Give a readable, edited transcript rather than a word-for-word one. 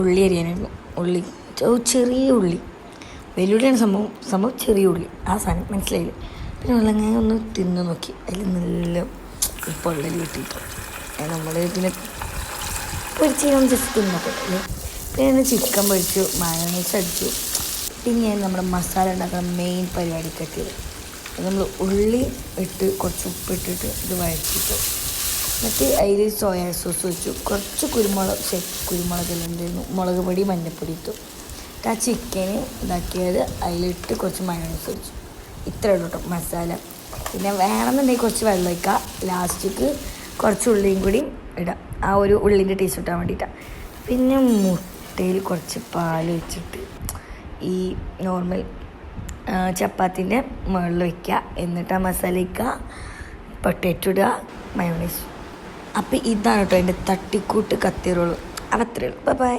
ഉള്ളി അരിയാനായിരുന്നു. ഉള്ളി ചെറിയ ഉള്ളി, വെല്ലുള്ളിയാണ് സംഭവം ചെറിയ ഉള്ളി, ആ സാധനം മനസ്സിലായില്ല. പിന്നെ ഉള്ളങ്ങനെ ഒന്ന് തിന്ന് നോക്കി, അതിൽ നല്ല പൊള്ളൽ കിട്ടിയിട്ട് നമ്മൾ ഇതിനെ പൊരിച്ച് ജസ്റ്റ് തിന്നോട്ടെ. പിന്നെ ചിക്കൻ പൊരിച്ചു, മയോണൈസ് അടിച്ചു. പിന്നെ നമ്മുടെ മസാല ഉണ്ടാക്കുന്ന മെയിൻ പരിപാടിക്ക് എത്തിയത്, നമ്മൾ ഉള്ളി ഇട്ട് കുറച്ച് ഉപ്പിട്ടിട്ട് ഇത് വഴറ്റിയിട്ട് എന്നിട്ട് അതിൽ സോയാ സോസ് വെച്ചു, കുറച്ച് കുരുമുളകെല്ലാം ഉണ്ടായിരുന്നു, മുളക് പൊടി മഞ്ഞൾപ്പൊടി ഇട്ടു. ആ ചിക്കന് ഇതാക്കിയത് അതിലിട്ട് കുറച്ച് മയോണൈസ് വെച്ചു. ഇത്ര ഉള്ളൂ കേട്ടോ മസാല. പിന്നെ വേണമെന്നുണ്ടെങ്കിൽ കുറച്ച് വെള്ളം ഒഴിക്കുക, ലാസ്റ്റിക്ക് കുറച്ച് ഉള്ളിയും കൂടി ഇടാം, ആ ഒരു ഉള്ളിൻ്റെ ടേസ്റ്റ് കിട്ടാൻ വേണ്ടിയിട്ടാണ്. പിന്നെ മുട്ടയിൽ കുറച്ച് പാൽ വെച്ചിട്ട് ഈ നോർമൽ ചപ്പാത്തിൻ്റെ മുകളിൽ വയ്ക്കുക, എന്നിട്ട് ആ മസാല വയ്ക്കുക, പൊട്ടറ്റോ ഇടുക, മയോണൈസ്. അപ്പോൾ ഇതാണ് കേട്ടോ എൻ്റെ തട്ടിക്കൂട്ട് കത്തി റോള്. അപ്പോൾ അത്രയേ ഉള്ളൂ. ബൈ.